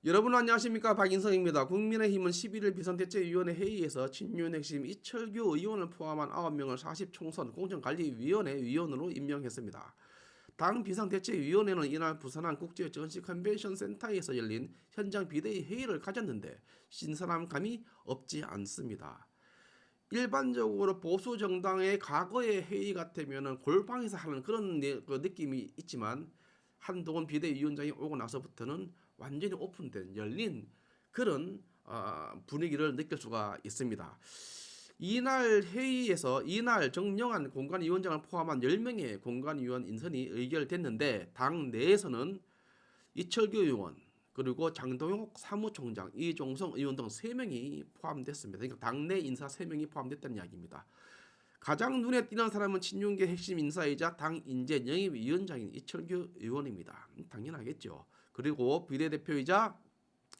여러분 안녕하십니까, 박인성입니다. 국민의힘은 11일 비상대책위원회 회의에서 친윤 핵심 이철규 의원을 포함한 9명을 40총선 공정관리위원회 위원으로 임명했습니다. 당 비상대책위원회는 이날 부산한 국제전시컨벤션센터에서 열린 현장 비대위 회의를 가졌는데 신선함감이 없지 않습니다. 일반적으로 보수 정당의 과거의 회의 같으면 골방에서 하는 그런 느낌이 있지만 한동훈 비대위원장이 오고 나서부터는 완전히 오픈된 열린 그런 분위기를 느낄 수가 있습니다. 이날 정영한 공관위원장을 포함한 10명의 공관위원 인선이 의결됐는데 당 내에서는 이철규 의원 그리고 장동혁 사무총장, 이종성 의원 등 3명이 포함됐습니다. 그러니까 당내 인사 3명이 포함됐다는 이야기입니다. 가장 눈에 띄는 사람은 친윤계 핵심 인사이자 당 인재 영입위원장인 이철규 의원입니다. 당연하겠죠. 그리고 비례대표이자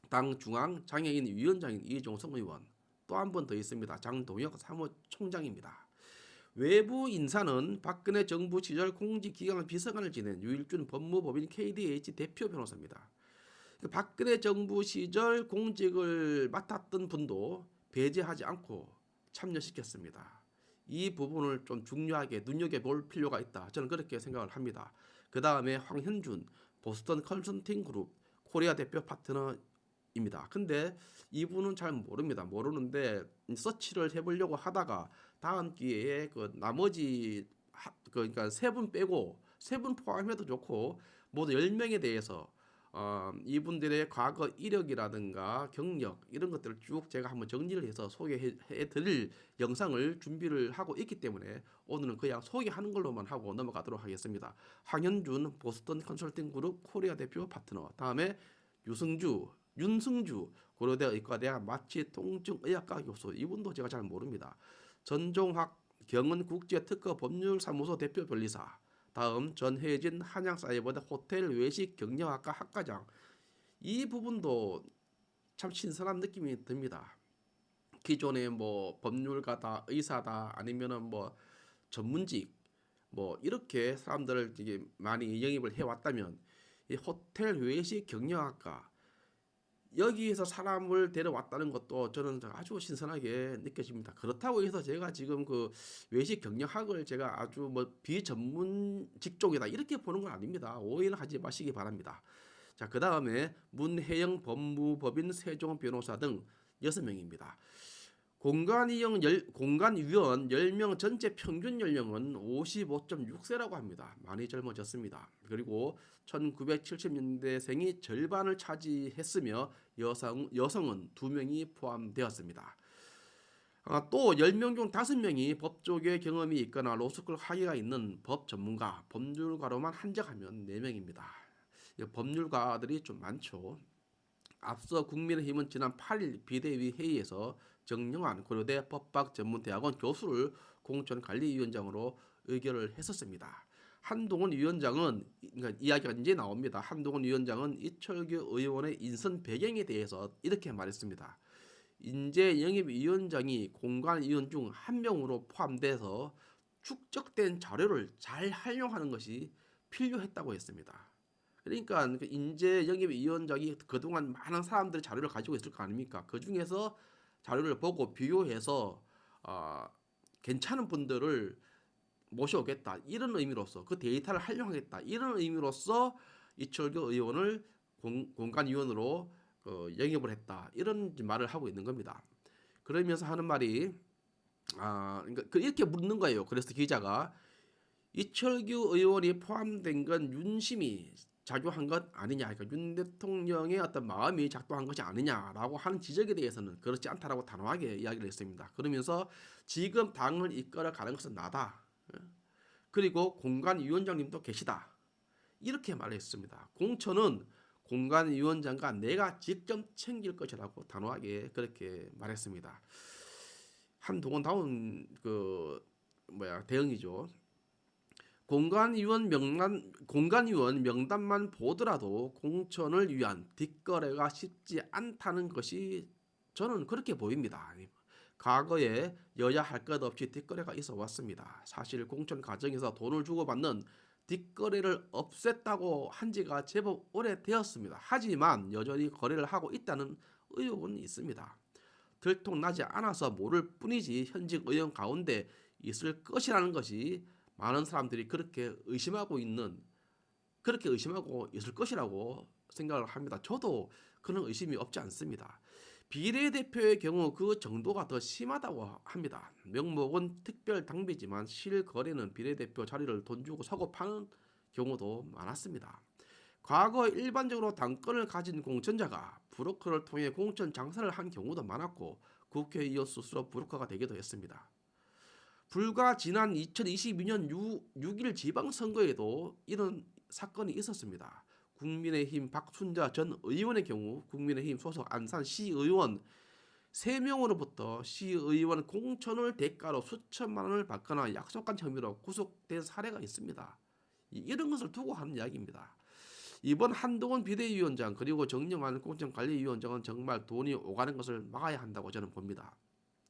당 중앙 장애인 위원장인 이종성 의원, 또 한 번 더 있습니다. 장동혁 사무총장입니다. 외부 인사는 박근혜 정부 시절 공직기강 비서관을 지낸 유일준 법무법인 KDH 대표 변호사입니다. 박근혜 정부 시절 공직을 맡았던 분도 배제하지 않고 참여시켰습니다. 이 부분을 좀 중요하게 눈여겨볼 필요가 있다. 저는 그렇게 생각을 합니다. 그 다음에 황현준 보스턴 컨설팅 그룹 코리아 대표 파트너입니다. 근데 이분은 잘 모릅니다. 모르는데 서치를 해보려고 하다가 다음 기회에 그 나머지 그러니까 3분 빼고 3분 포함해도 좋고 모두 10명에 대해서 이분들의 과거 이력이라든가 경력 이런 것들을 쭉 제가 한번 정리를 해서 소개해 드릴 영상을 준비를 하고 있기 때문에 오늘은 그냥 소개하는 걸로만 하고 넘어가도록 하겠습니다. 황현준 보스턴 컨설팅 그룹 코리아 대표 파트너, 다음에 윤승주 고려대 의과대학 마취통증의학과 교수, 이분도 제가 잘 모릅니다. 전종학 경은국제특허 법률사무소 대표 변리사, 다음 전혜진 한양사이버대 호텔 외식 경영학과 학과장, 이 부분도 참 신선한 느낌이 듭니다. 기존에 뭐 법률가다, 의사다, 아니면은 뭐 전문직 뭐 이렇게 사람들을 이게 많이 영입을 해왔다면 이 호텔 외식 경영학과 여기에서 사람을 데려왔다는 것도 저는 아주 신선하게 느껴집니다. 그렇다고 해서 제가 지금 그 외식 경영학을 제가 아주 뭐 비전문 직종이다 이렇게 보는 건 아닙니다. 오해는 하지 마시기 바랍니다. 자, 그 다음에 문혜영 법무법인 세종 변호사 등 6명입니다. 공간위원 10명 전체 평균 연령은 55.6세라고 합니다. 많이 젊어졌습니다. 그리고 1970년대생이 절반을 차지했으며 여성은 2명이 포함되었습니다. 또 10명 중 5명이 법조계 경험이 있거나 로스쿨 학위가 있는 법 전문가, 법률가로만 한정하면 4명입니다. 법률가들이 좀 많죠. 앞서 국민의힘은 지난 8일 비대위 회의에서 정영환 고려대 법학전문대학원 교수를 공천관리위원장으로 의결을 했었습니다. 한동훈 위원장은, 그러니까 이야기가 이제 나옵니다. 한동훈 위원장은 이철규 의원의 인선 배경에 대해서 이렇게 말했습니다. 인재 영입위원장이 공관위원 중 한 명으로 포함돼서 축적된 자료를 잘 활용하는 것이 필요했다고 했습니다. 그러니까 그 인재 영입 위원장이 그동안 많은 사람들의 자료를 가지고 있을 거 아닙니까? 그 중에서 자료를 보고 비교해서 괜찮은 분들을 모셔오겠다 이런 의미로서, 그 데이터를 활용하겠다 이런 의미로서 이철규 의원을 공관위원으로 영입을 했다 이런 말을 하고 있는 겁니다. 그러면서 하는 말이 그러니까 이렇게 묻는 거예요. 그래서 기자가 이철규 의원이 포함된 건 윤심이 작용한 것 아니냐, 그러니까 윤 대통령의 어떤 마음이 작동한 것이 아니냐라고 하는 지적에 대해서는 그렇지 않다라고 단호하게 이야기를 했습니다. 그러면서 지금 당을 이끌어 가는 것은 나다. 그리고 공관위원장님도 계시다. 이렇게 말했습니다. 공천은 공관위원장과 내가 직접 챙길 것이라고 단호하게 그렇게 말했습니다. 한동훈다운 대응이죠. 공관위원 명단만 보더라도 공천을 위한 뒷거래가 쉽지 않다는 것이 저는 그렇게 보입니다. 과거에 여야 할 것 없이 뒷거래가 있어 왔습니다. 사실 공천 과정에서 돈을 주고받는 뒷거래를 없앴다고 한 지가 제법 오래되었습니다. 하지만 여전히 거래를 하고 있다는 의혹은 있습니다. 들통나지 않아서 모를 뿐이지 현직 의원 가운데 있을 것이라는 것이 많은 사람들이 그렇게 의심하고 있을 것이라고 생각을 합니다. 저도 그런 의심이 없지 않습니다. 비례대표의 경우 그 정도가 더 심하다고 합니다. 명목은 특별 당비지만 실거래는 비례대표 자리를 돈 주고 사고 파는 경우도 많았습니다. 과거 일반적으로 당권을 가진 공천자가 브로커를 통해 공천 장사를 한 경우도 많았고 국회의원 스스로 브로커가 되기도 했습니다. 불과 지난 2022년 6일 지방선거에도 이런 사건이 있었습니다. 국민의힘 박순자 전 의원의 경우 국민의힘 소속 안산 시의원 3명으로부터 시의원 공천을 대가로 수천만 원을 받거나 약속한 혐의로 구속된 사례가 있습니다. 이런 것을 두고 하는 이야기입니다. 이번 한동훈 비대위원장 그리고 정영환 공천관리위원장은 정말 돈이 오가는 것을 막아야 한다고 저는 봅니다.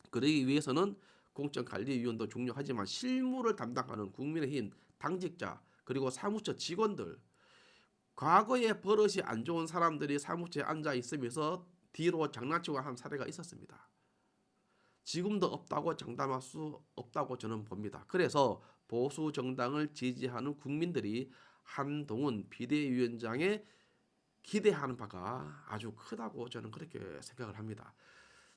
그러기 위해서는 공천관리위원도 중요하지만 실무를 담당하는 국민의힘 당직자 그리고 사무처 직원들, 과거에 버릇이 안 좋은 사람들이 사무처에 앉아 있으면서 뒤로 장난치고 한 사례가 있었습니다. 지금도 없다고 장담할 수 없다고 저는 봅니다. 그래서 보수 정당을 지지하는 국민들이 한동훈 비대위원장에 기대하는 바가 아주 크다고 저는 그렇게 생각을 합니다.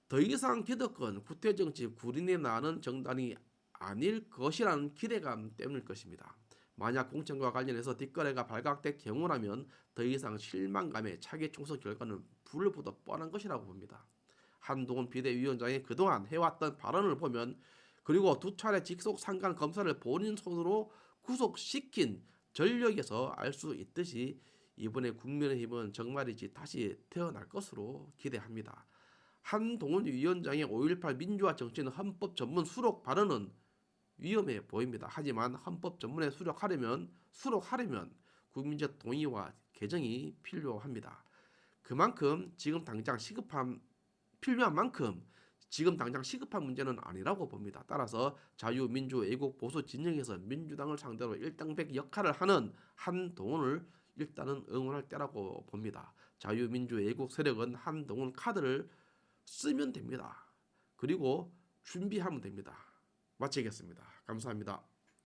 더 이상 기득권, 구태정치, 구린내 나는 정당이 아닐 것이라는 기대감 때문일 것입니다. 만약 공천과 관련해서 뒷거래가 발각될 경우라면 더 이상 실망감에 차기 총선 결과는 불보다 뻔한 것이라고 봅니다. 한동훈 비대위원장이 그동안 해왔던 발언을 보면 그리고 2차례 직속 상관 검사를 본인 손으로 구속시킨 전력에서 알 수 있듯이 이번에 국민의힘은 정말이지 다시 태어날 것으로 기대합니다. 한동훈 위원장의 5.18 민주화 정치는 헌법 전문 수록 발언은 위험해 보입니다. 하지만 헌법 전문에 수록하려면 국민적 동의와 개정이 필요합니다. 그만큼 필요한 만큼 지금 당장 시급한 문제는 아니라고 봅니다. 따라서 자유민주 애국 보수 진영에서 민주당을 상대로 일당백 역할을 하는 한동훈을 일단은 응원할 때라고 봅니다. 자유민주 애국 세력은 한동훈 카드를 쓰면 됩니다. 그리고 준비하면 됩니다. 마치겠습니다. 감사합니다.